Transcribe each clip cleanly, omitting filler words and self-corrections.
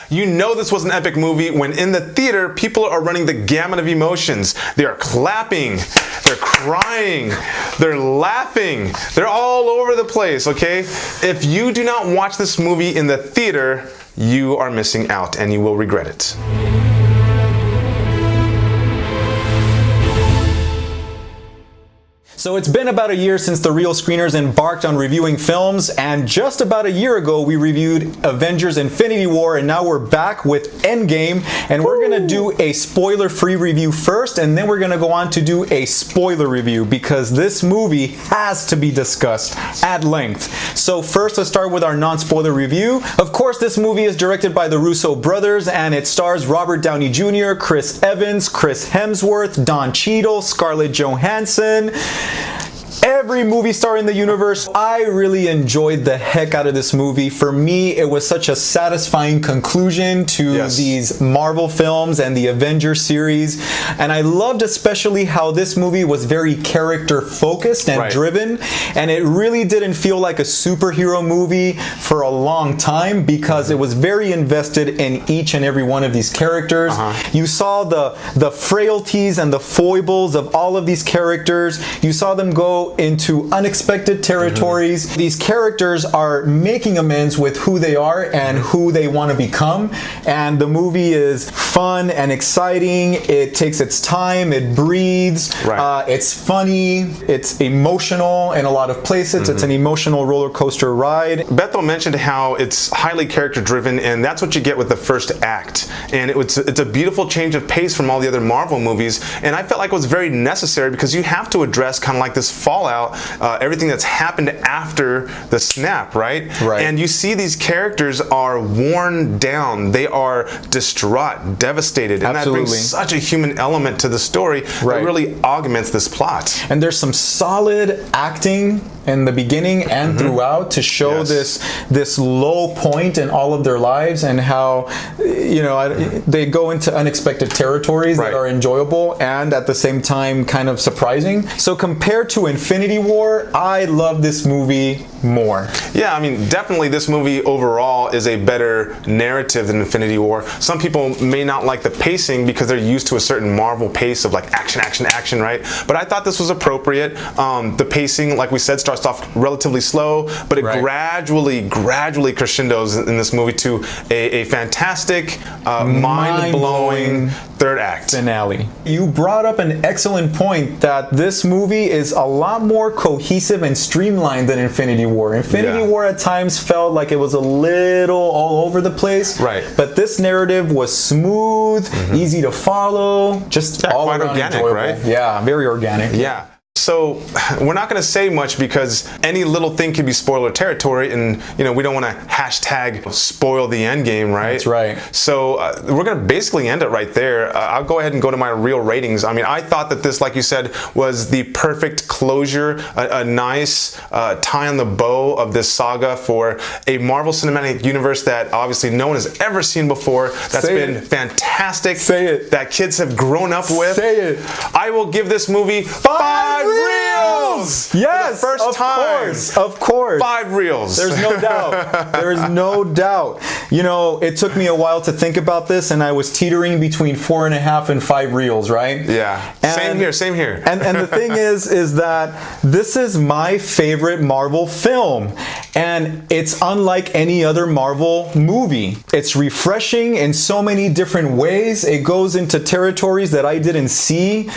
You know this was an epic movie when in the theater, people are running the gamut of emotions. They are clapping, they're crying, they're laughing, they're all over the place, okay? If you do not watch this movie in the theater, you are missing out and you will regret it. So it's been about a year since the Real Screeners embarked on reviewing films, and just about a year ago we reviewed Avengers Infinity War, and now we're back with Endgame, and we're going to do a spoiler-free review first, and then we're going to go on to do a spoiler review, because this movie has to be discussed at length. So first, let's start with our non-spoiler review. Of course, this movie is directed by the Russo brothers, and it stars Robert Downey Jr., Chris Evans, Chris Hemsworth, Don Cheadle, Scarlett Johansson, every movie star in the universe. I really enjoyed the heck out of this movie. For me, it was such a satisfying conclusion to these Marvel films and the Avengers series. And I loved especially how this movie was very character focused and driven. And it really didn't feel like a superhero movie for a long time, because it was very invested in each and every one of these characters. You saw the frailties and the foibles of all of these characters. You saw them go into unexpected territories. These characters are making amends with who they are and who they want to become, and the movie is fun and exciting. It takes its time, it breathes, it's funny, it's emotional in a lot of places. It's an emotional roller coaster ride. Beto mentioned how it's highly character driven, and that's what you get with the first act, and it's a beautiful change of pace from all the other Marvel movies, and I felt like it was very necessary, because you have to address kind of like this fallout, everything that's happened after the snap, right? And you see these characters are worn down, they are distraught, devastated, and that brings such a human element to the story that really augments this plot. And there's some solid acting in the beginning and throughout to show this low point in all of their lives, and how, you know, they go into unexpected territories that are enjoyable and at the same time kind of surprising. So compared to Infinity War, I love this movie more. Yeah, I mean, definitely this movie overall is a better narrative than Infinity War. Some people may not like the pacing because they're used to a certain Marvel pace of like action, action, action, right? But I thought this was appropriate. The pacing, like we said, starts off relatively slow, but it gradually crescendos in this movie to a fantastic, mind-blowing third act. Finale. You brought up an excellent point that this movie is a lot more cohesive and streamlined than Infinity War. Infinity War at times felt like it was a little all over the place. But this narrative was smooth, easy to follow, just all quite around organic, enjoyable. right? Yeah, very organic. Yeah. So we're not going to say much, because any little thing could be spoiler territory, and you know, we don't want to hashtag spoil the end game, right? That's right. So we're going to basically end it right there. I'll go ahead and go to my real ratings. I mean, I thought that this, like you said, was the perfect closure, a nice tie on the bow of this saga for a Marvel Cinematic Universe that obviously no one has ever seen before. That's been fantastic. Say it. That kids have grown up with. Say it. I will give this movie 5 reels! Yes, for the first time. Of course. 5 reels. There's no doubt. There is no doubt. You know, it took me a while to think about this, and I was teetering between 4.5 and 5 reels, right? Yeah. Same here. And the thing is that this is my favorite Marvel film, and it's unlike any other Marvel movie. It's refreshing in so many different ways. It goes into territories that I didn't see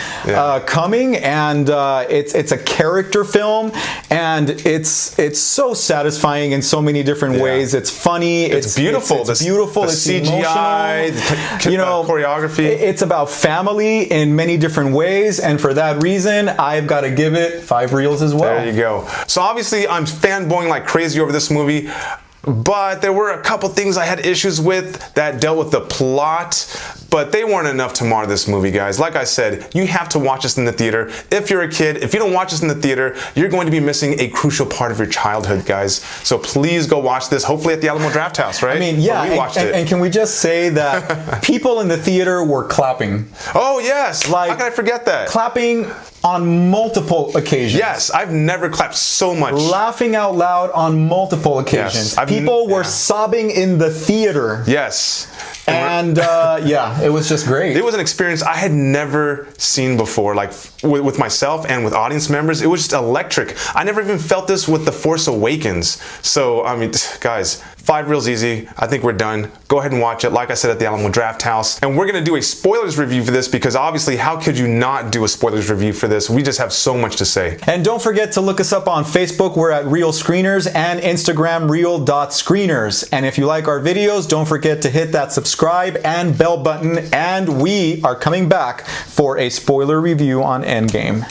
coming, and it's a character film, and it's so satisfying in so many different ways. It's funny. It's beautiful. It's beautiful. The it's CGI, emotional. Choreography. It's about family in many different ways, and for that reason, I've got to give it 5 reels as well. There you go. So obviously, I'm fanboying like crazy over this movie, but there were a couple things I had issues with that dealt with the plot. but they weren't enough to mar this movie, guys. Like I said, you have to watch this in the theater. If you're a kid, if you don't watch this in the theater, you're going to be missing a crucial part of your childhood, guys. So please go watch this, hopefully at the Alamo Drafthouse, right? I mean, yeah, we watched it. And can we just say that people in the theater were clapping? Oh, yes. Like, how can I forget that? Clapping on multiple occasions. Yes, I've never clapped so much. Laughing out loud on multiple occasions. Yes, people were sobbing in the theater. Yes. And yeah, it was just great. It was an experience I had never seen before, like with myself and with audience members. It was just electric. I never even felt this with The Force Awakens. So, I mean, guys, 5 reels easy. I think we're done. Go ahead and watch it, like I said, at the Alamo Drafthouse. And we're going to do a spoilers review for this because obviously, how could you not do a spoilers review for this? We just have so much to say. And don't forget to look us up on Facebook. We're at Real Screeners, and Instagram, real.screeners. And if you like our videos, don't forget to hit that subscribe and bell button. And we are coming back for a spoiler review on Endgame.